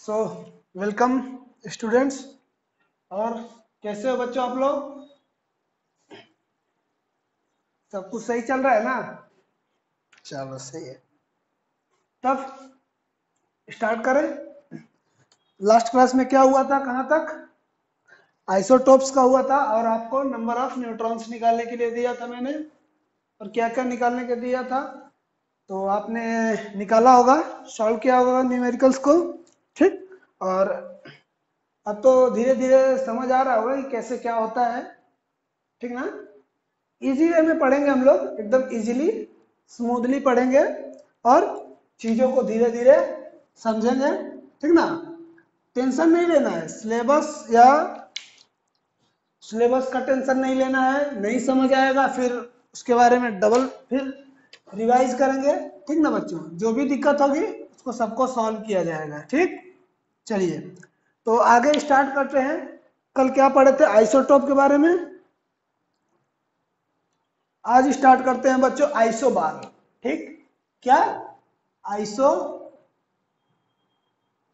So welcome students. और कैसे हो बच्चों आप लोग? सब कुछ सही चल रहा है ना? चलो सही है। तब स्टार्ट करें। लास्ट क्लास में क्या हुआ था, कहाँ तक? आइसोटोप्स का हुआ था और आपको नंबर ऑफ न्यूट्रॉन्स निकालने के लिए दिया था मैंने, और क्या क्या निकालने के दिया था तो आपने निकाला होगा, सॉल्व किया होगा न्यूमेरिकल्स को। ठीक। और अब तो धीरे धीरे समझ आ रहा होगा कि कैसे क्या होता है। ठीक ना? इजी वे में पढ़ेंगे हम लोग, एकदम इजीली स्मूथली पढ़ेंगे और चीजों को धीरे धीरे समझेंगे। ठीक ना? टेंशन नहीं लेना है, सिलेबस का टेंशन नहीं लेना है। नहीं समझ आएगा फिर उसके बारे में डबल फिर रिवाइज करेंगे। ठीक ना बच्चों? जो भी दिक्कत होगी उसको सबको सॉल्व किया जाएगा। ठीक, चलिए तो आगे स्टार्ट करते हैं। कल क्या पढ़े थे आइसोटोप के बारे में, आज स्टार्ट करते हैं बच्चों आइसोबार। ठीक, क्या? Iso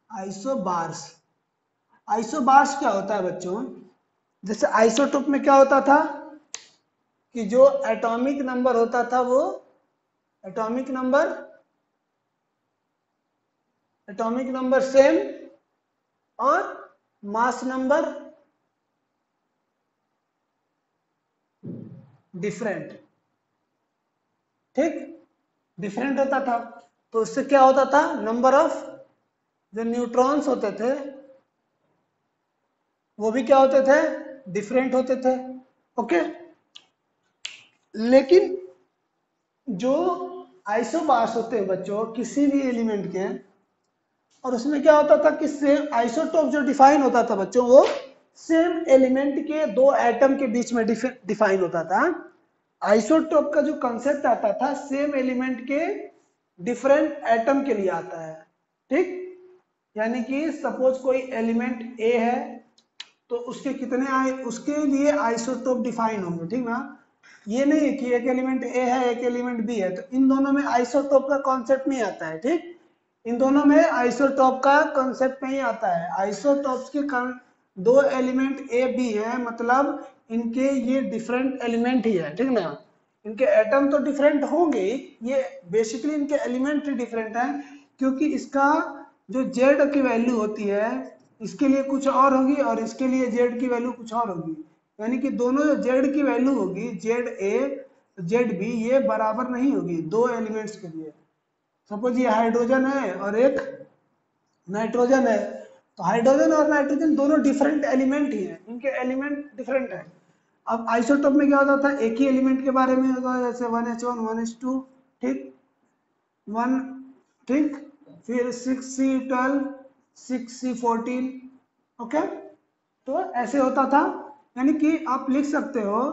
isobars. आइसोबार्स क्या होता है बच्चों? जैसे आइसोटोप में क्या होता था कि जो एटॉमिक नंबर होता था वो एटॉमिक नंबर सेम और मास नंबर डिफरेंट। ठीक, डिफरेंट होता था। तो उससे क्या होता था, नंबर ऑफ जो न्यूट्रॉन्स होते थे वो भी क्या होते थे, डिफरेंट होते थे। ओके। लेकिन जो आइसोबार्स होते हैं बच्चों किसी भी एलिमेंट के, और उसमें क्या होता था कि सेम आइसोटोप जो डिफाइन होता था बच्चों वो सेम एलिमेंट के दो एटम के बीच में डिफाइन होता था। आइसोटोप का जो कंसेप्ट आता था सेम एलिमेंट के डिफरेंट एटम के लिए आता है। ठीक, यानी कि सपोज कोई एलिमेंट ए है तो उसके कितने उसके लिए आइसोटोप डिफाइन होंगे। ठीक ना? ये नहीं है कि एक एलिमेंट ए है एक एलिमेंट बी है तो इन दोनों में आइसोटोप का कॉन्सेप्ट नहीं आता है। ठीक, इन दोनों में आइसोटोप का कॉन्सेप्ट नहीं आता है। आइसोटोप्स के दो एलिमेंट ए बी है मतलब इनके ये डिफरेंट एलिमेंट ही है। ठीक ना? इनके एटम तो डिफरेंट होंगे, ये बेसिकली इनके एलिमेंट ही डिफरेंट है, क्योंकि इसका जो जेड की वैल्यू होती है इसके लिए कुछ और होगी और इसके लिए जेड की वैल्यू कुछ और होगी। यानी कि दोनों जो जेड की वैल्यू होगी, जेड ए जेड बी, ये बराबर नहीं होगी दो एलिमेंट्स के लिए। सपोज ये हाइड्रोजन है और एक नाइट्रोजन है, तो हाइड्रोजन और नाइट्रोजन दोनों डिफरेंट एलिमेंट ही हैं, इनके एलिमेंट डिफरेंट है। अब आइसोटोप में क्या होता था, एक ही एलिमेंट के बारे में होगा, जैसे 1h1 1h2। ठीक, वन, ठीक, फिर 6c12 6c14। ओके, तो ऐसे होता था। यानी कि आप लिख सकते हो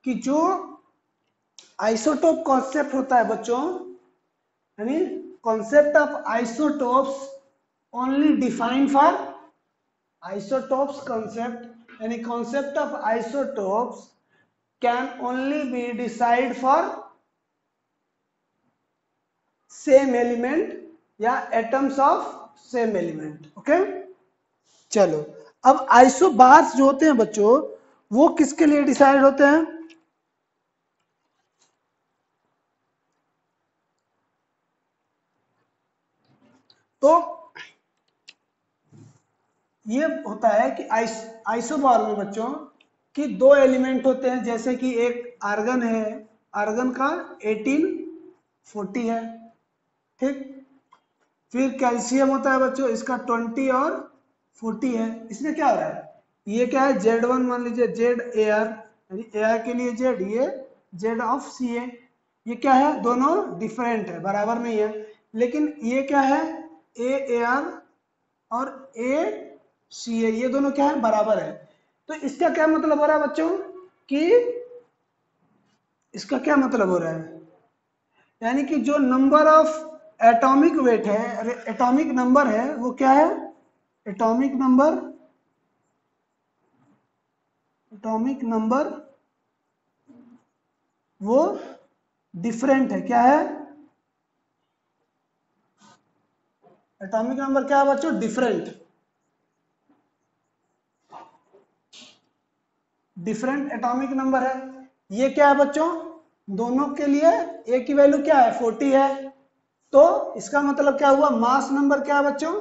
कि जो आइसोटोप कॉन्सेप्ट होता है बच्चों, यानी concept of isotopes only defined for isotopes concept, यानी concept of isotopes can only be decided for same element या atoms of same element। Okay, चलो अब आइसोबार्स जो होते हैं बच्चों वो किसके लिए डिसाइड होते हैं? तो ये होता है कि आइसोबार में बच्चों कि दो एलिमेंट होते हैं, जैसे कि एक आर्गन है, आर्गन का 1840 है। ठीक, फिर कैल्शियम होता है बच्चों, इसका 20 और 40 है। इसमें क्या हो रहा है, ये क्या है Z1 मान लीजिए, जेड ए आर, यानी ए आर के लिए जेड, ये जेड ऑफ सी ए। ये क्या है, दोनों डिफरेंट है, बराबर नहीं है। लेकिन ये क्या है, ए आर और ए सी ए, ये दोनों क्या है, बराबर है। तो इसका क्या मतलब हो रहा है बच्चों कि इसका क्या मतलब हो रहा है, यानी कि जो नंबर ऑफ एटॉमिक वेट है, एटॉमिक नंबर है, वो क्या है, एटॉमिक नंबर एटॉमिक नंबर वो डिफरेंट है। क्या है, एटॉमिक नंबर क्या है बच्चों? डिफरेंट। डिफरेंट एटॉमिक नंबर है। ये क्या है बच्चों? दोनों के लिए ए की वैल्यू क्या है? 40 है। तो इसका मतलब क्या हुआ? मास नंबर क्या है बच्चों?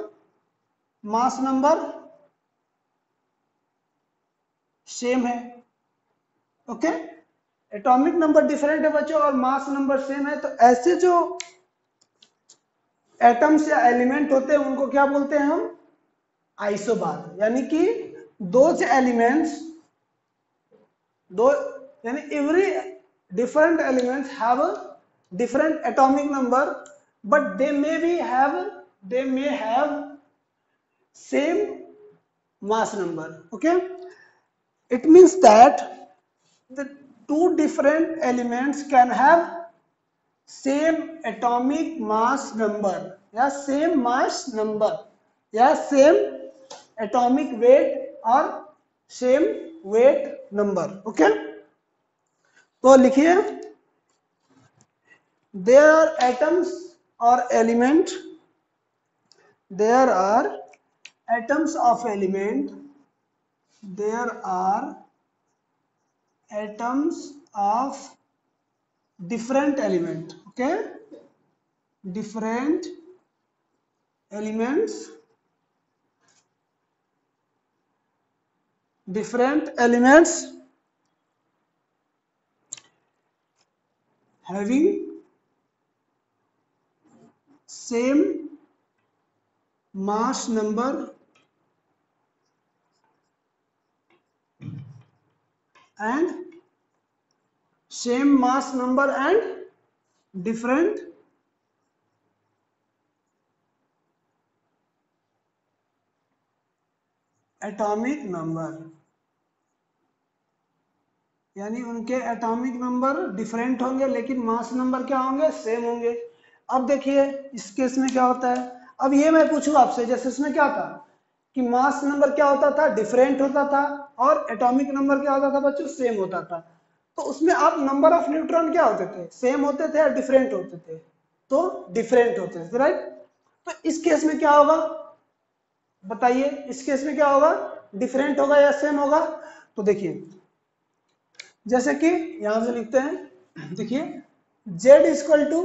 मास नंबर सेम है। ओके, एटॉमिक नंबर डिफरेंट है बच्चों और मास नंबर सेम है। तो ऐसे जो एटम्स या एलिमेंट होते हैं उनको क्या बोलते हैं हम? आइसोबार। यानी कि दोज एलिमेंट्स, दो यानी every different elements have a different atomic number, but they may have same mass number. Okay, it means that the two different elements can have same atomic mass number या same mass number या same atomic weight or same weight number. Okay, तो लिखिए, there are atoms or element, there are atoms of element, there are atoms of different element. Okay, different elements, different elements having same mass number and same mass number and different atomic number. यानी उनके atomic number different होंगे लेकिन mass number क्या होंगे? Same होंगे। अब देखिए इस केस में क्या होता है। अब ये मैं पूछूं आपसे, जैसे इसमें क्या था कि मास नंबर क्या होता था? डिफरेंट होता था, और एटॉमिक नंबर क्या होता था बच्चों? सेम होता था। तो उसमें आप नंबर ऑफ न्यूट्रॉन क्या होते थे? सेम होते थे या डिफरेंट होते थे? तो डिफरेंट होते थे, राइट। तो इस केस में क्या होगा बताइए? इस केस में क्या होगा? डिफरेंट होगा या सेम होगा? तो देखिए, जैसे कि यहां से लिखते हैं, देखिए z equal to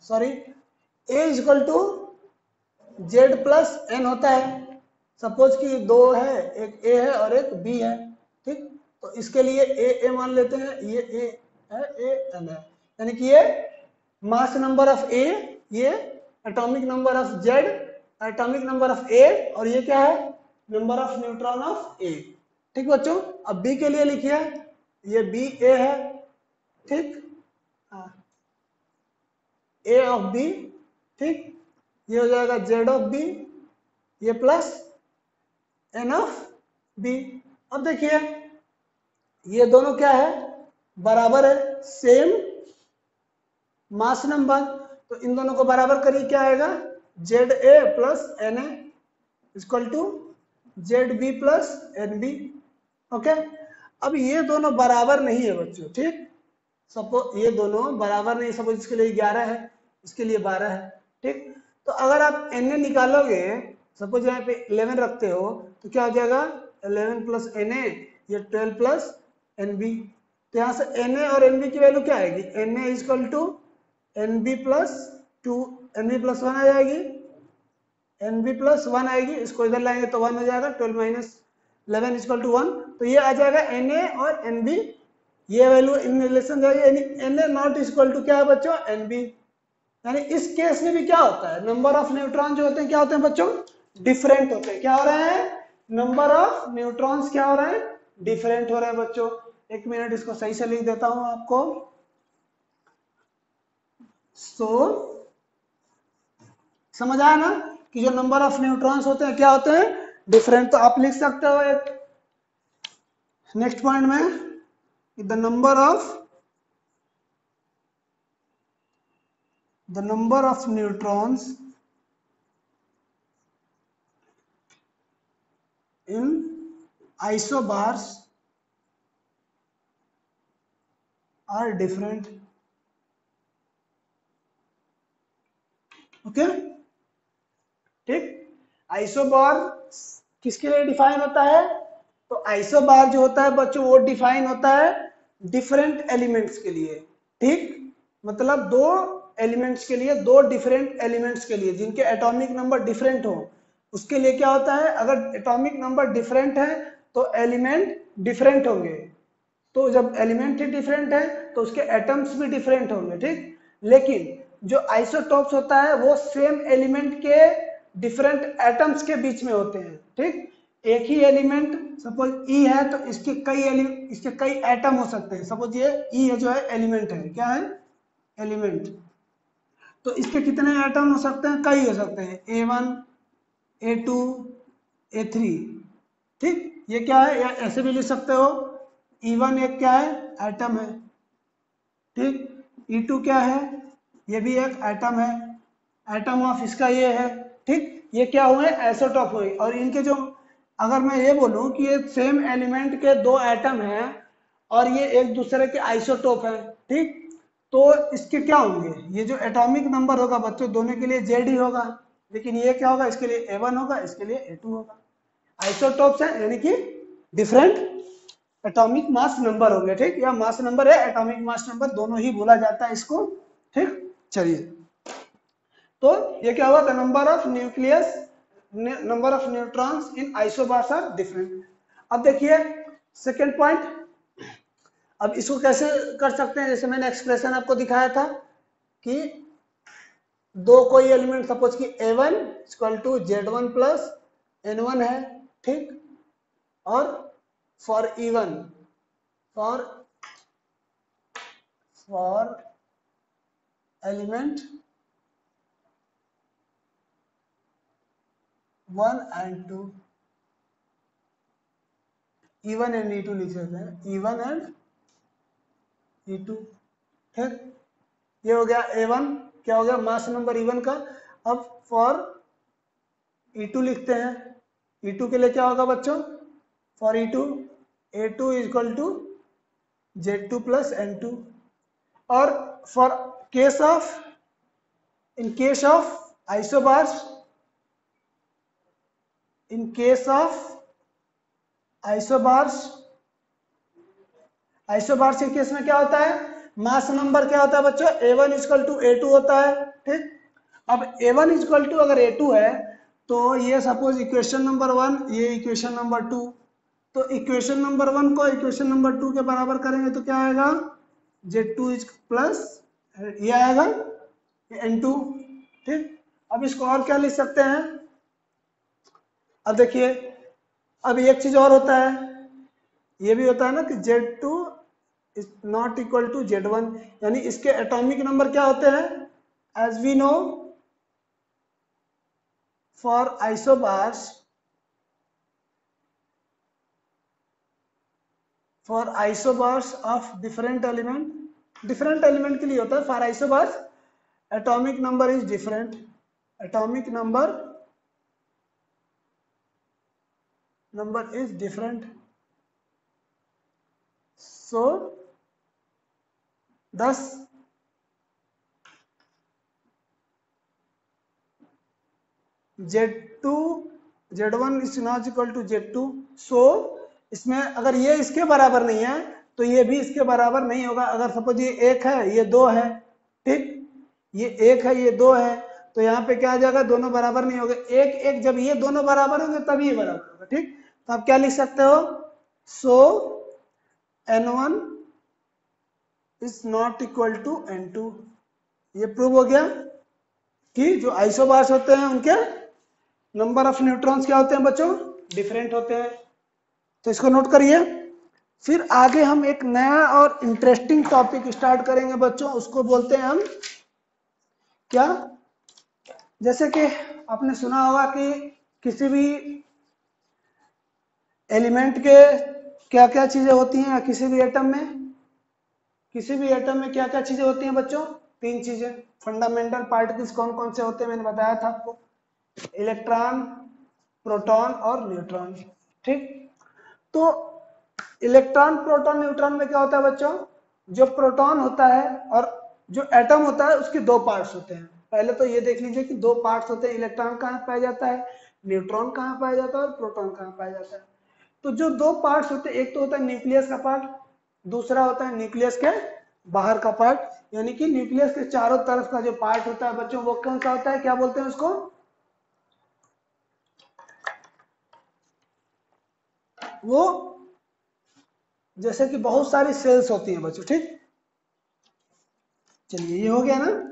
sorry a equal to Z plus N होता है। सपोज कि दो है, एक a है और एक b है, ठीक। तो इसके लिए a मान लेते हैं, ये a है, a n है। यानी कि ये मास नंबर ऑफ a, ये atomic number of z, atomic number of a, और ये क्या है? Number of neutron of a। ठीक बच्चों, अब b के लिए लिखिए, ये बी ए है, ठीक, ए ऑफ बी, ठीक। ये हो जाएगा जेड ऑफ बी, ये प्लस एन ऑफ बी। अब देखिए ये दोनों क्या है? बराबर है, सेम मास नंबर। तो इन दोनों को बराबर करिए, क्या आएगा? Z A plus N A equal to Z B plus N B. Okay, अब ये दोनों बराबर नहीं है बच्चों, ठीक। सपोज ये दोनों बराबर नहीं, सपोज इसके लिए 11 है, इसके लिए 12 है, ठीक। तो अगर आप एन ए निकालोगे, सपोज यहाँ पे 11 रखते हो, तो क्या हो जाएगा? 11 प्लस एन ए, ये 12 प्लस एन बी। तो यहाँ से एन ए और एन बी की वैल्यू क्या आएगी? N A equal to N B plus 2, N B plus 1 आ जाएगी, एन बी प्लस 1 आएगी। इसको इधर लाएंगे तो 1 हो जाएगा, 12 माइनस 11 इक्वल टू 1। तो ये आ जाएगा एन ए और एन बी, ये वैल्यू इन रिलेशन जाएगी। यानी N A not equal to क्या है बच्चों? N B. यानी इस केस में भी क्या होता है? नंबर ऑफ न्यूट्रॉन जो होते हैं क्या होते हैं बच्चों? डिफरेंट होते हैं। क्या हो रहे हैं? नंबर ऑफ न्यूट्रॉन्स क्या हो रहे हैं? डिफरेंट हो रहे हैं बच्चों। एक मिनट, इसको सही से लिख देता हूं आपको। सो समझ आया ना कि जो नंबर ऑफ न्यूट्रॉन्स होते हैं क्या होते हैं? डिफरेंट। तो आप लिख सकते हो एक नेक्स्ट पॉइंट में, the number of neutrons in isobars are different. Okay, ठीक। आइसोबार किसके लिए डिफाइन होता है? तो आइसोबार जो होता है बच्चों वो डिफाइन होता है डिफरेंट एलिमेंट्स के लिए। ठीक, मतलब दो एलिमेंट्स के लिए, दो डिफरेंट एलिमेंट्स के लिए जिनके एटॉमिक नंबर डिफरेंट हो, उसके लिए क्या होता है, अगर एटॉमिक नंबर डिफरेंट है तो एलिमेंट डिफरेंट होंगे। तो जब एलिमेंट ही डिफरेंट है तो उसके एटम्स भी डिफरेंट होंगे। ठीक, लेकिन जो आइसोटॉप्स होता है वो सेम एलिमेंट के डिफरेंट एटम्स के बीच में होते हैं। ठीक, एक ही एलिमेंट सपोज ई है तो इसके कई एटम हो सकते हैं। सपोज ये ई है जो है एलिमेंट है, क्या है, एलिमेंट, तो इसके कितने एटम हो सकते हैं, कई हो सकते हैं, A1 A2 A3। ठीक, ये क्या है, या ऐसे भी लिख सकते हो E1 एक क्या है, एटम है। ठीक, E2 क्या है, ये भी एक एटम है, एटम ऑफ इसका ये है। ठीक, ये क्या हुए, आइसोटॉप हुए। और इनके जो, अगर मैं ये बोलूं कि ये सेम एलिमेंट के दो एटम हैं और ये एक दूसरे के आइसोटॉप हैं, ठीक, तो इसके क्या होंगे, ये जो एटॉमिक नंबर होगा बच्चों दोनों के लिए जेड ही होगा, लेकिन ये क्या होगा, इसके लिए A1 होगा, इसके लिए A2 होगा। आइसोटॉप्स है यानी कि डिफरेंट एटॉमिक मास नंबर हो गया। ठीक, या मास नंबर है एटॉमिक मास नंबर दोनों ही बोला जाता है इसको। ठीक, चलिए, तो ये क्या हुआ, the number of nucleus, number of neutrons in isobars are different. अब देखिए सेकेंड पॉइंट, अब इसको कैसे कर सकते हैं, जैसे मैंने एक्सप्रेशन आपको दिखाया था कि दो कोई एलिमेंट सपोज कि A1 equal to Z1 plus N1 है। ठीक, और for E1, for element 1 and 2, E1 and E2 लिख सकते हैं, E1 and E2। ठीक, ये हो गया A1, क्या हो गया, मास नंबर E1 का। अब फॉर E2 लिखते हैं, E2 के लिए क्या होगा बच्चों, for E2 A2 equal to Z2 plus N2। और for case of, in case of isobars, in case of isobars, isobars के केस में क्या होता है, मास नंबर क्या होता है बच्चों, A1 इक्वल टू A2 होता है। ठीक, अब A1 इक्वल टू अगर A2 है तो ये सपोज इक्वेशन नंबर 1, ये इक्वेशन नंबर 2, तो इक्वेशन नंबर 1 को इक्वेशन नंबर 2 के बराबर करेंगे तो क्या आएगा, Z2 प्लस ये आएगा N2। ठीक, अब इसको और क्या लिख सकते हैं, अब देखिए, अब एक चीज और होता है, ये भी होता है ना कि Z2 is not equal to Z1, यानी इसके एटॉमिक नंबर क्या होते हैं, as we know for isobars, for isobars of different element, different element के लिए होता है, for isobars atomic number is different, atomic number is different. So thus Z2 Z1 is not equal to Z2। So इसमें अगर ये इसके बराबर नहीं है तो ये भी इसके बराबर नहीं होगा। अगर सपोज ये 1 है ये 2 है, ठीक, ये 1 है ये 2 है, तो यहाँ पे क्या आ जाएगा, दोनों बराबर नहीं होंगे, एक एक, जब ये दोनों बराबर होंगे तभी ये बराबर होगा। ठीक, तो आप क्या लिख सकते हो, so N1 is not equal to N2। ये प्रूव हो गया कि जो आइसोबार्स होते हैं उनके नंबर ऑफ न्यूट्रॉन्स क्या होते हैं बच्चों, डिफरेंट होते हैं। तो इसको नोट करिए। फिर आगे हम एक नया और इंटरेस्टिंग टॉपिक स्टार्ट करेंगे बच्चों, उसको बोलते हैं हम क्या, जैसे कि आपने सुना होगा कि किसी भी एलिमेंट के क्या क्या चीजें होती हैं, या किसी भी एटम में क्या क्या चीजें होती हैं बच्चों, 3 चीजें। फंडामेंटल पार्टिकल्स कौन कौन से होते हैं, मैंने बताया था आपको, इलेक्ट्रॉन, प्रोटॉन और न्यूट्रॉन। ठीक, तो इलेक्ट्रॉन, प्रोटॉन, न्यूट्रॉन में क्या होता है बच्चों, जो प्रोटॉन होता है और जो एटम होता है उसके 2 पार्ट्स होते हैं। पहले तो ये देख लीजिए कि दो पार्ट्स होते हैं, इलेक्ट्रॉन कहाँ पाया जाता है, न्यूट्रॉन कहाँ पाया जाता है और प्रोटॉन कहाँ पाया जाता है। तो जो दो पार्ट्स होते हैं, एक तो होता है न्यूक्लियस का पार्ट, दूसरा होता है न्यूक्लियस के बाहर का पार्ट, यानी कि न्यूक्लियस के चारों तरफ का जो पार्ट होता है बच्चों वो कौन सा होता है, क्या बोलते हैं उसको, वो जैसे कि बहुत सारी सेल्स होती हैं बच्चों, ठीक। चलिए ये हो गया ना।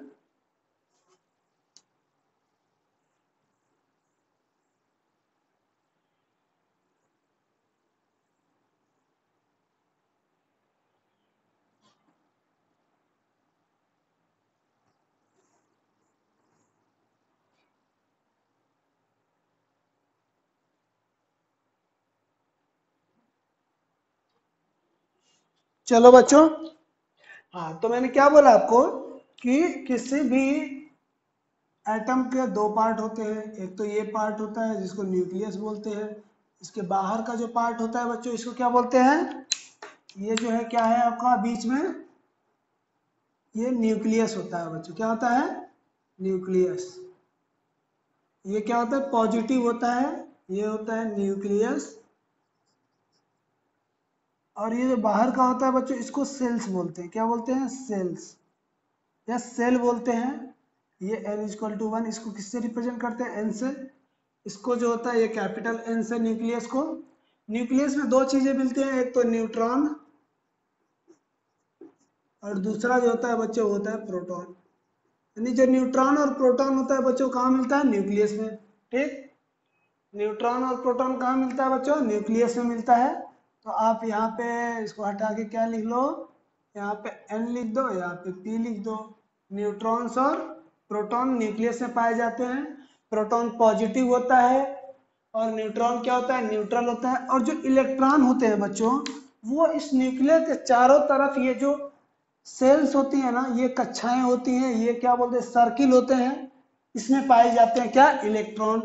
चलो बच्चों, हाँ तो मैंने क्या बोला आपको कि किसी भी एटम के दो पार्ट होते हैं, एक तो ये पार्ट होता है जिसको न्यूक्लियस बोलते हैं, इसके बाहर का जो पार्ट होता है बच्चों इसको क्या बोलते हैं, ये जो है क्या है आपका बीच में, ये न्यूक्लियस होता है बच्चों, क्या होता है, न्यूक्लियस। ये क्या होता है, पॉजिटिव होता है, ये होता है न्यूक्लियस। और ये जो बाहर का होता है बच्चों इसको सेल्स बोलते हैं, क्या बोलते हैं, सेल्स या सेल बोलते हैं। ये n=1, इसको किससे रिप्रेजेंट करते हैं, n से। इसको जो होता है ये कैपिटल N से न्यूक्लियस को। न्यूक्लियस में दो चीजें मिलती हैं, एक तो न्यूट्रॉन और दूसरा जो होता है बच्चों होता है प्रोटॉन। यानी जो न्यूट्रॉन और प्रोटॉन होता है बच्चों कहाँ मिलता है, न्यूक्लियस में, ठीक। न्यूट्रॉन और प्रोटॉन कहाँ मिलता है बच्चों, न्यूक्लियस में मिलता है। तो आप यहाँ पे इसको हटा के क्या लिख लो, यहाँ पे N लिख दो, यहाँ पे P लिख दो। न्यूट्रॉन्स और प्रोटॉन न्यूक्लियस में पाए जाते हैं। प्रोटॉन पॉजिटिव होता है और न्यूट्रॉन क्या होता है, न्यूट्रल होता है। और जो इलेक्ट्रॉन होते हैं बच्चों वो इस न्यूक्लियस के चारों तरफ, ये जो सेल्स होती है ना, ये कक्षाएं होती हैं, ये क्या बोलते हैं, सर्किल होते हैं, इसमें पाए जाते हैं क्या, इलेक्ट्रॉन,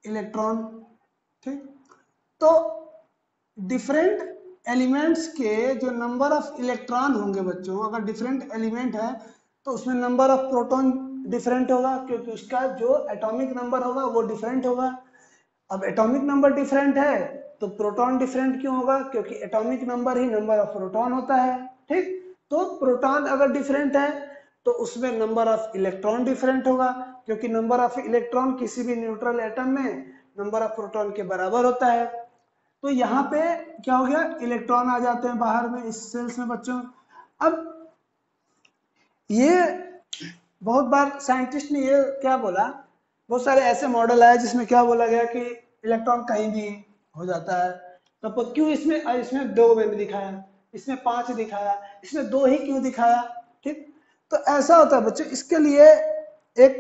इलेक्ट्रॉन, ठीक। तो डिफरेंट एलिमेंट्स के जो नंबर ऑफ इलेक्ट्रॉन होंगे बच्चों, अगर डिफरेंट एलिमेंट है तो उसमें नंबर ऑफ प्रोटॉन डिफरेंट होगा, क्योंकि उसका जो एटॉमिक नंबर होगा वो डिफरेंट होगा। अब एटॉमिक नंबर डिफरेंट है तो प्रोटॉन डिफरेंट क्यों होगा, क्योंकि atomic number he number of proton होता है, ठीक। तो प्रोटॉन अगर डिफरेंट है तो उसमें नंबर ऑफ इलेक्ट्रॉन डिफरेंट होगा, क्योंकि नंबर ऑफ इलेक्ट्रॉन किसी भी न्यूट्रल एटम में नंबर ऑफ प्रोटॉन के बराबर होता है। तो यहाँ पे क्या हो गया, इलेक्ट्रॉन आ जाते हैं बाहर में इस सेल्स में बच्चों। अब ये बहुत बार साइंटिस्ट ने ये क्या बोला, बहुत सारे ऐसे मॉडल आए जिसमें क्या बोला गया कि इलेक्ट्रॉन कहीं भी हो जाता है। तो क्यों इसमें इसमें 2 में दिखाया, इसमें 5 दिखाया, इसमें 2 ही क्यों दिखाया, ठीक। तो ऐसा होता है बच्चों, इसके लिए एक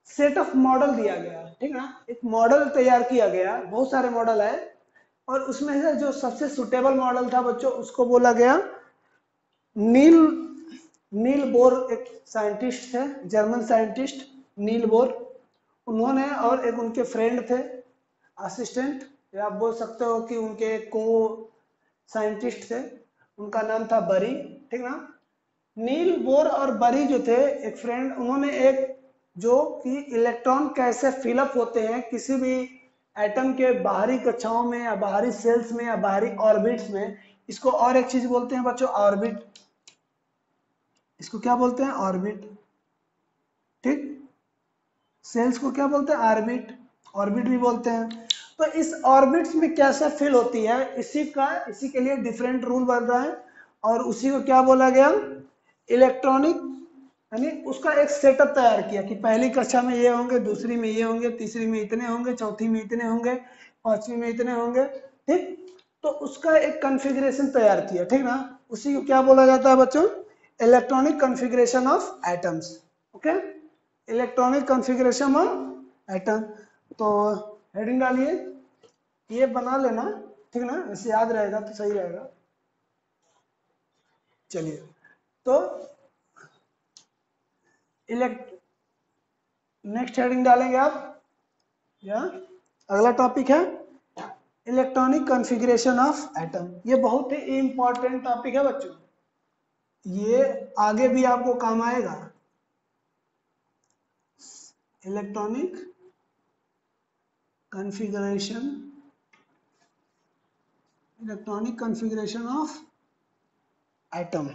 सेट ऑफ मॉडल दिया गया, ठीक ना, एक मॉडल तैयार किया गया, बहुत सारे मॉडल है और उसमें से जो सबसे सुटेबल मॉडल था बच्चों उसको बोला गया नील नील बोर, एक साइंटिस्ट थे, जर्मन साइंटिस्ट नील बोर। उन्होंने और एक उनके फ्रेंड थे, असिस्टेंट, या आप बोल सकते हो कि उनके को साइंटिस्ट थे, उनका नाम था बरी, ठीक ना। नील बोर और बरी जो थे एक फ्रेंड, उन्होंने एक जो कि इलेक्ट्रॉन कैसे फिलअप होते हैं किसी भी एटम के बाहरी कक्षाओं में या बाहरी सेल्स में या बाहरी ऑर्बिट्स में, इसको और एक चीज बोलते हैं बच्चों, ऑर्बिट। इसको क्या बोलते हैं, ऑर्बिट, ठीक। सेल्स को क्या बोलते हैं, ऑर्बिट, ऑर्बिट भी बोलते हैं। तो इस ऑर्बिट्स में कैसे फिल होती है, इसी के लिए डिफरेंट रूल बन रहा है और उसी को क्या बोला गया, इलेक्ट्रॉनिक, यानी उसका एक सेटअप तैयार किया कि पहली कक्षा में ये होंगे, दूसरी में ये होंगे, तीसरी में इतने होंगे, चौथी में इतने होंगे, पांचवी में इतने होंगे, ठीक। तो उसका एक कॉन्फ़िगरेशन तैयार किया, ठीक ना। उसी को क्या बोला जाता है बच्चों, electronic configuration of atoms, okay, electronic configuration of atom. तो हेडिंग डालिए, ये बना लेना, ठीक ना, इसे याद रहेगा तो सही रहेगा। चलिए, तो नेक्स्ट हेडिंग डालेंगे आप, या अगला टॉपिक है इलेक्ट्रॉनिक कॉन्फ़िगरेशन ऑफ एटम। ये बहुत ही इंपॉर्टेंट टॉपिक है बच्चों, ये आगे भी आपको काम आएगा। Electronic configuration of atom.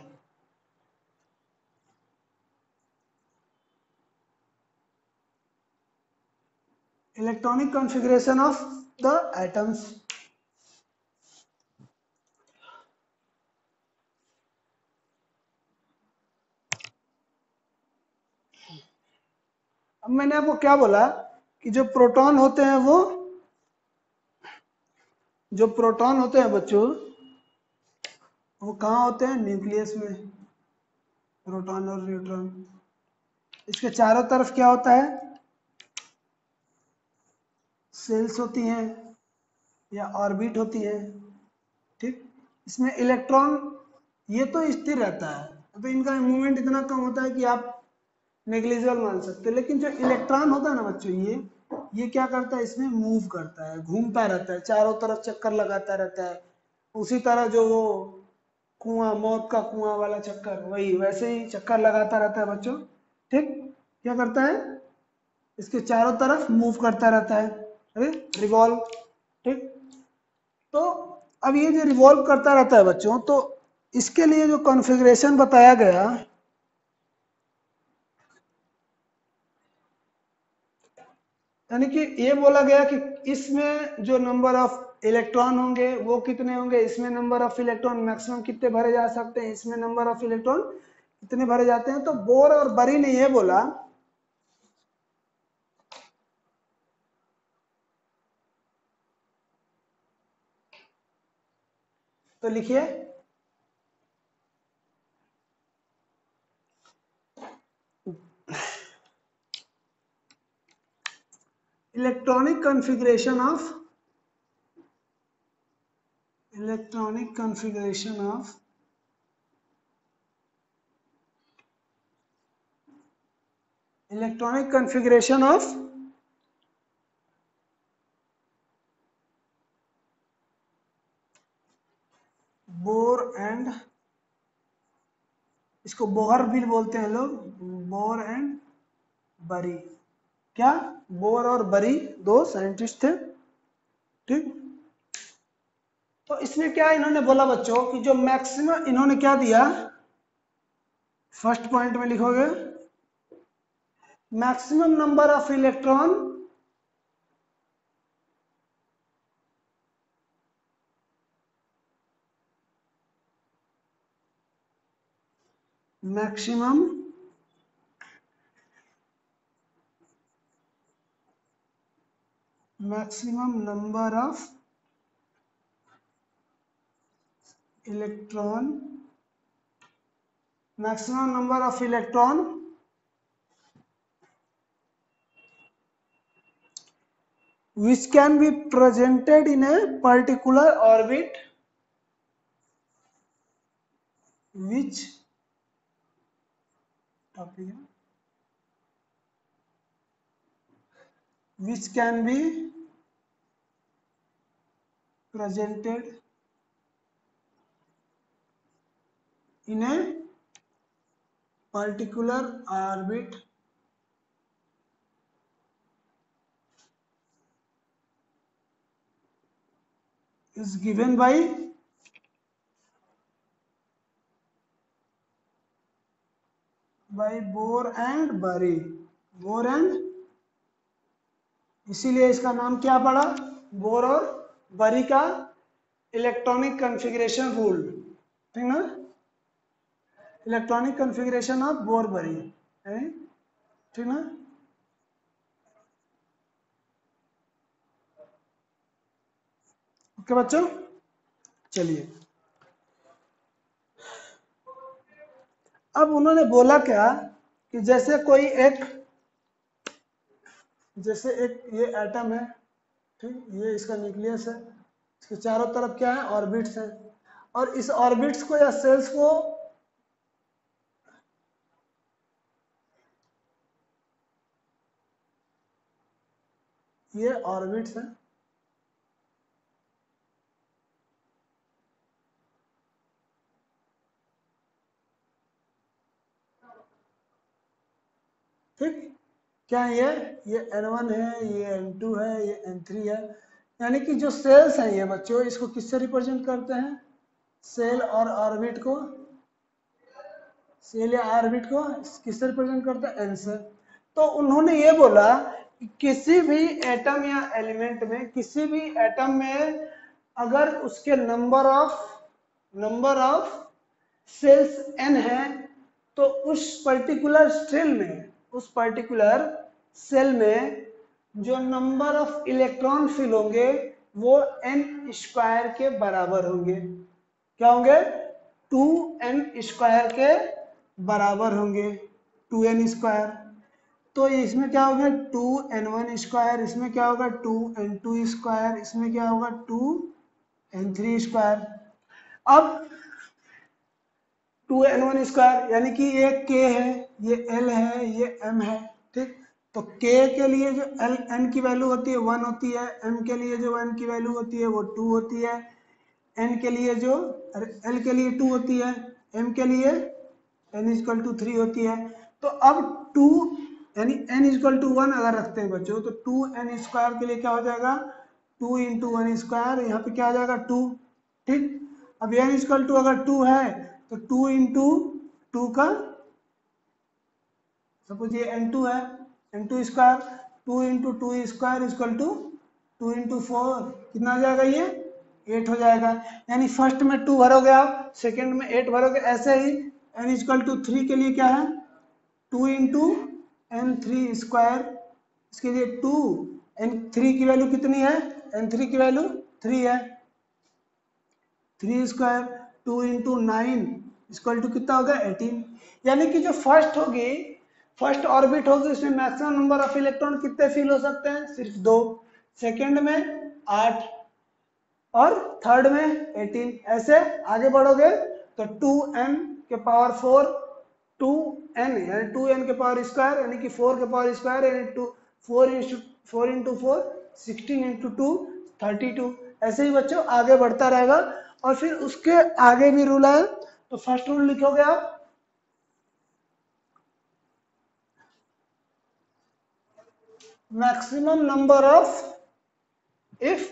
Electronic configuration of the atoms. अब मैंने आपको क्या बोला कि जो प्रोटॉन होते हैं बच्चों, वो कहाँ होते हैं? न्यूक्लियस में, प्रोटॉन और न्यूट्रॉन। इसके चारों तरफ क्या होता है? सेल्स होती हैं या ऑर्बिट होती है। ठीक, इसमें इलेक्ट्रॉन ये तो स्थिर रहता है, तो इनका मूवमेंट इतना कम होता है कि आप नेग्लिजिबल मान सकते हैं। लेकिन जो इलेक्ट्रॉन होता है ना बच्चों, ये क्या करता है? इसमें मूव करता है, घूमता रहता है, चारों तरफ चक्कर लगाता रहता है। उसी तरह जो वो कुआं, मौत का कुआं वाला चक्कर, वही वैसे ही चक्कर लगाता रहता है बच्चों। ठीक, क्या करता है? इसके चारों तरफ मूव करता रहता है, अरे रिवॉल्व। ठीक, तो अब ये जो रिवॉल्व करता रहता है बच्चों, तो इसके लिए जो कॉन्फ़िगरेशन बताया गया, यानी कि ये बोला गया कि इसमें जो नंबर ऑफ इलेक्ट्रॉन होंगे वो कितने होंगे, इसमें नंबर ऑफ इलेक्ट्रॉन मैक्सिमम कितने भरे जा सकते हैं, इसमें नंबर ऑफ इलेक्ट्रॉन कितने भरे जाते हैं। तो बोर और बरी ने ये बोला, तो लिखिए electronic configuration of electronic configuration of electronic configuration of bore and, इसको बोहर भी बोलते हैं लोग, बोर एंड बरी। क्या? बोर और बरी दो साइंटिस्ट थे। ठीक, तो इसमें क्या इन्होंने बोला बच्चों कि जो मैक्सिमम, इन्होंने क्या दिया, फर्स्ट पॉइंट में लिखोगे maximum number of electron maximum number of electron which can be presented in a particular orbit, which can be presented in a particular orbit is given by bore and बरी। Bore and, इसीलिए इसका नाम क्या पड़ा? Bore और बरी का electronic configuration rule. ठीक ना, इलेक्ट्रॉनिक कॉन्फ़िगरेशन ऑफ बोर बरी है। ठीक ना, ओके बच्चों, चलिए अब उन्होंने बोला क्या कि जैसे एक ये एटम है, ठीक, ये इसका न्यूक्लियस है, इसके चारों तरफ क्या है? ऑर्बिट्स हैं, और इस ऑर्बिट्स को या सेल्स को ये ऑर्बिट्स हैं, ठीक, क्या है ये N1 है, ये N2 है, ये N3 है। यानी कि जो सेल्स हैं ये बच्चों, इसको किससे रिप्रेजेंट करते हैं? सेल और ऑर्बिट को, सेल या ऑर्बिट को किससे रिप्रेजेंट करते हैं? N से। तो उन्होंने ये बोला कि किसी भी एटम या एलिमेंट में, किसी भी एटम में अगर उसके नंबर ऑफ सेल्स n है, तो उस पर्टिकुलर सेल में जो नंबर ऑफ इलेक्ट्रॉन फिल होंगे वो n स्क्वायर के बराबर होंगे। क्या होंगे? 2n स्क्वायर के बराबर होंगे, 2n स्क्वायर। तो इसमें क्या होगा? 2n1 स्क्वायर, इसमें क्या होगा? 2n2 स्क्वायर, इसमें क्या होगा? 2n3 square. अब 2n1 स्क्वायर यानी कि ये k है, ये l है, ये m है, ठीक। तो k के लिए जो n की वैल्यू होती है 1 होती है, m के लिए जो n की वैल्यू होती है वो 2 होती है, n के लिए जो l के लिए 2 होती है, m के लिए n इक्वल टू 3 होती है। तो अब 2 यानी n इक्वल टू 1 अगर रखते हैं बच्चों, तो 2n स्क्वायर के लिए क्या हो जाएगा? 2 इंटू 1 स्क्वायर, यहाँ पे क्या आ जाएगा? 2, ठीक। अब n इक्वल टू अगर 2 है तो 2 इंटू 2 का, सपोज ये n2 है, n2 square, 2 into 2 square equal to 2 into 4, कितना आ जाएगा? ये 8 हो जाएगा। यानी फर्स्ट में 2 भरोगे आप, सेकेंड में 8 भरोगे। ऐसे ही n इक्वल टू 3 के लिए क्या है? 2 इंटू n3 स्क्वायर, इसके लिए 2, n3 की वैल्यू कितनी है? n3 की वैल्यू 3 है, 3 स्क्वायर, 2 इंटू 9 इक्वल टू कितना होगा? 18। यानी कि जो फर्स्ट ऑर्बिट होगी उसमें मैक्सिमम नंबर ऑफ इलेक्ट्रॉन कितने फिल हो सकते हैं? सिर्फ 2। सेकेंड में 8 और थर्ड में 18। ऐसे आगे बढ़ोगे तो 2n के पावर 4, 2n यानी 2n के पावर स्क्वायर यानी कि 4 के पावर स्क्वायर यानी 4 इंटू 4 16 इंटू 2 32। ऐसे ही बच्चों आगे बढ़ता रहेगा। और फिर उसके आगे भी रूल है, तो फर्स्ट रूल लिखोगे आप, maximum number of, if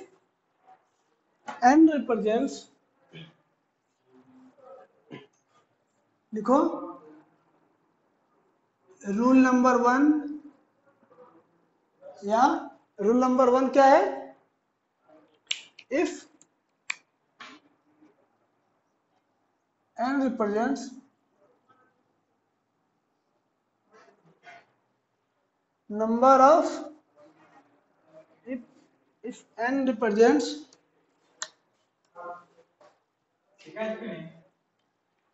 n represents, लिखो रूल नंबर 1, या रूल नंबर 1 क्या है? If n represents number of, if n represents,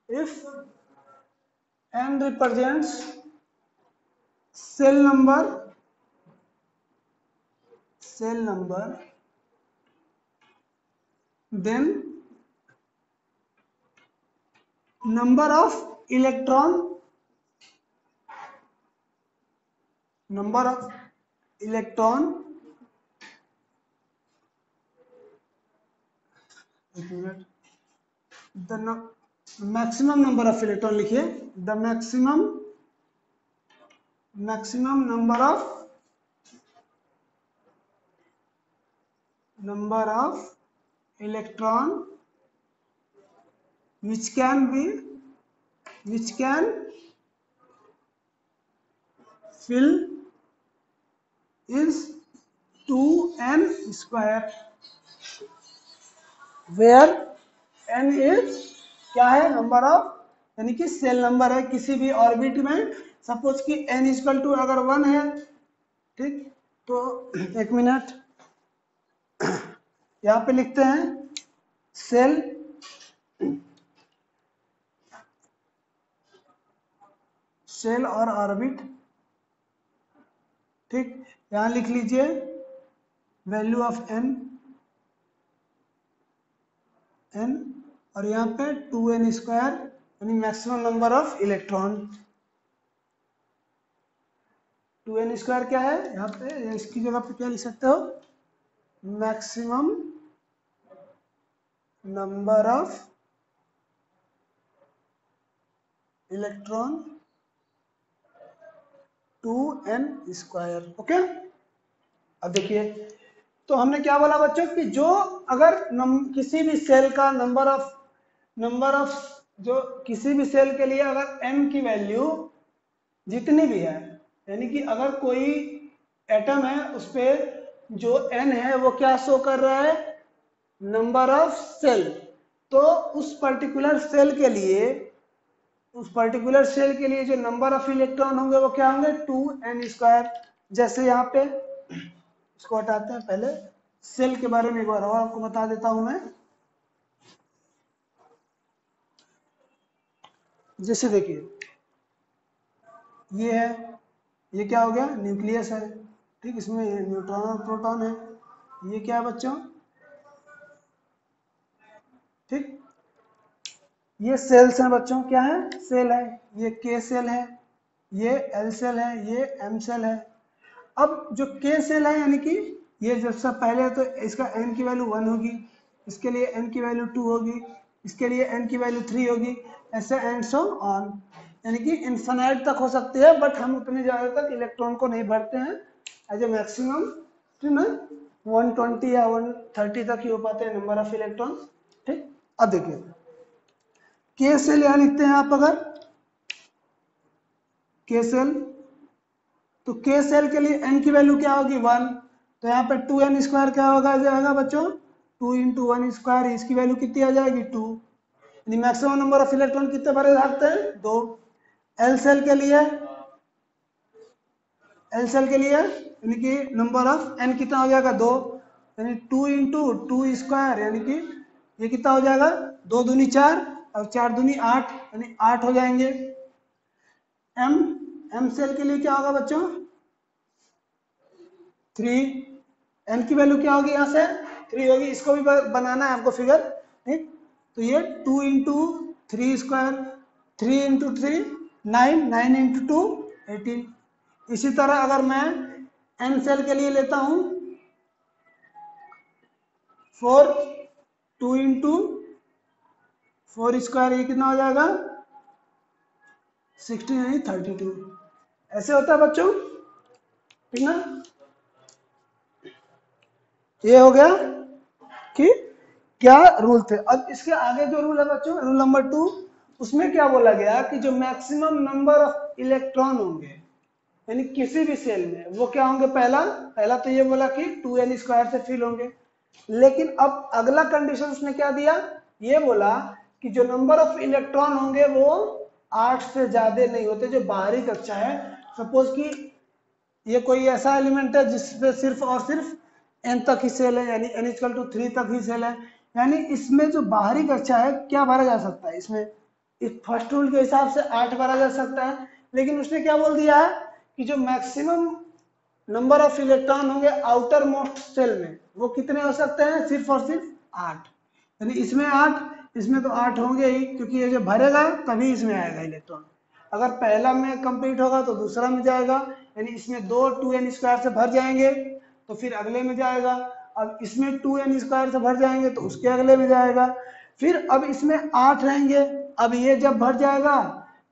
if n represents cell number, then number of electron एक minute, the maximum number of electron लिखिए, the maximum number of electron which can fill is 2n square, where n is क्या है? Number of, यानी कि cell number है किसी भी orbit में। सपोज कि n इक्वल टू अगर 1 है, ठीक, तो एक मिनट यहाँ पे लिखते हैं सेल और ऑर्बिट, ठीक। यहाँ लिख लीजिए वैल्यू ऑफ n और यहाँ पे 2n स्क्वायर यानी maximum number of electron. 2n square क्या है? यहाँ पे इसकी जगह पे क्या लिख सकते हो? Maximum number of electron 2n²। Okay, अब देखिए, तो हमने क्या बोला बच्चों कि जो अगर किसी भी सेल का नंबर ऑफ जो किसी भी सेल के लिए अगर n की वैल्यू जितनी भी है, यानी कि अगर कोई एटम है उस पर जो n है वो क्या शो कर रहा है, नंबर ऑफ सेल, तो उस पर्टिकुलर सेल के लिए जो नंबर ऑफ इलेक्ट्रॉन होंगे वो क्या होंगे, 2n²। जैसे यहाँ पे इसको हटाते हैं, पहले सेल के बारे में एक बार और आपको बता देता हूं मैं। जैसे देखिए, ये है, ये क्या हो गया, न्यूक्लियस है, ठीक, इसमें न्यूट्रॉन और प्रोटॉन है। ये क्या है बच्चों, ठीक, ये सेल्स हैं बच्चों, क्या है, सेल है, ये के सेल है, ये एल सेल है, ये एम सेल है। अब जो के सेल है, यानी कि ये जब सब पहले, तो इसका n की वैल्यू 1 होगी, इसके लिए n की वैल्यू 2 होगी, इसके लिए n की वैल्यू 3 होगी, ऐसे एंड सो ऑन, यानी कि इन्फिनाइट तक हो सकती है, बट हम उतने ज़्यादा तक इलेक्ट्रॉन को नहीं भरते हैं एज ए मैक्सिमम, ठीक ना, 120 या 130 तक ही हो पाते हैं नंबर ऑफ इलेक्ट्रॉन। ठीक, अब देखिए के सेल यहाँ लिखते हैं आप, अगर के सेल, तो के सेल के लिए n की वैल्यू क्या होगी, 1, तो यहाँ पे 2n² क्या होगा जाएगा बच्चों, 2 × 1², इसकी वैल्यू कितनी आ जाएगी, 2, यानी मैक्सिमम नंबर ऑफ इलेक्ट्रॉन कितने भरे जाते हैं, 2। एल सेल के लिए यानी कि नंबर ऑफ n कितना हो जाएगा, 2, यानी 2 × 2², यानी कि ये कितना हो जाएगा, 2 दूनी 4 और 4 दूनी 8, यानी 8 हो जाएंगे। एम सेल के लिए क्या होगा बच्चों, 3, n की वैल्यू क्या होगी, यहाँ से 3 होगी, इसको भी बनाना है आपको फिगर, ठीक, तो ये 2 × 3², 3 × 3 9, 9 × 2 18। इसी तरह अगर मैं n सेल के लिए लेता हूं 4, 2 × 4², ये कितना हो जाएगा, 16 यानी 32। ऐसे होता है बच्चों, ठीक ना। ये हो गया कि क्या रूल थे। अब इसके आगे जो रूल है बच्चों, रूल नंबर 2, उसमें क्या बोला गया कि जो मैक्सिमम नंबर ऑफ इलेक्ट्रॉन होंगे यानी किसी भी सेल में, वो क्या होंगे, पहला तो ये बोला कि 2n² से फिल होंगे, लेकिन अब अगला कंडीशन उसने क्या दिया, ये बोला कि जो नंबर ऑफ इलेक्ट्रॉन होंगे वो 8 से ज्यादा नहीं होते, जो बाहरी कक्षा है। सपोज कि ये कोई ऐसा एलिमेंट है जिसपे सिर्फ और सिर्फ n तक ही सेल है, यानी n = 3 तक ही सेल है, यानी इसमें जो बाहरी कक्षा है क्या भरा जा सकता है, इसमें इस फर्स्ट रूल के हिसाब से 8 भरा जा सकता है। लेकिन उसने क्या बोल दिया है कि जो मैक्सिमम नंबर ऑफ इलेक्ट्रॉन होंगे आउटर मोस्ट सेल में, वो कितने हो सकते हैं, सिर्फ और सिर्फ 8, यानी इसमें 8, इसमें तो 8 होंगे ही, क्योंकि ये जो भरेगा तभी इसमें आएगा इलेक्ट्रॉन। अगर पहला में कंप्लीट होगा तो दूसरा में जाएगा, यानी इसमें 2 2n² से भर जाएंगे तो फिर अगले में जाएगा, अब इसमें 2n² से भर जाएंगे तो उसके अगले में जाएगा, फिर अब इसमें 8 रहेंगे, अब ये जब भर जाएगा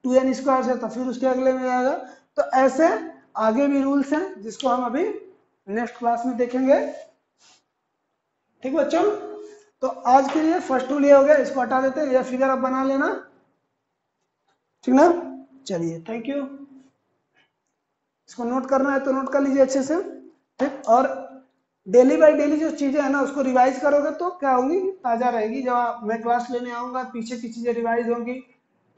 2n² से तो फिर उसके अगले में जाएगा। तो ऐसे आगे भी रूल्स हैं जिसको हम अभी नेक्स्ट क्लास में देखेंगे, ठीक बच्चों। तो आज के लिए फर्स्ट रूल ये हो गया, इसको हटा देते हैं, यह फिगर आप बना लेना, ठीक ना। चलिए, थैंक यू। इसको नोट करना है तो नोट कर लीजिए अच्छे से, ठीक, और डेली बाय डेली जो चीजें है ना उसको रिवाइज करोगे तो क्या होगी, ताजा रहेगी। जब मैं क्लास लेने आऊंगा पीछे की चीजें रिवाइज होंगी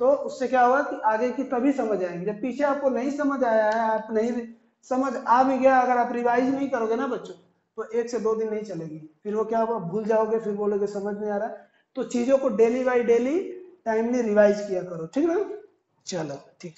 तो उससे क्या होगा कि आगे की तभी समझ आएंगी। जब पीछे आपको नहीं समझ आया है, आप नहीं समझ आ भी गया, अगर आप रिवाइज नहीं करोगे ना बच्चों तो 1 से 2 दिन नहीं चलेगी, फिर वो क्या होगा, भूल जाओगे, फिर बोलोगे समझ नहीं आ रहा। तो चीजों को daily by daily timely revise किया करो, ठीक ना। चलो ठीक।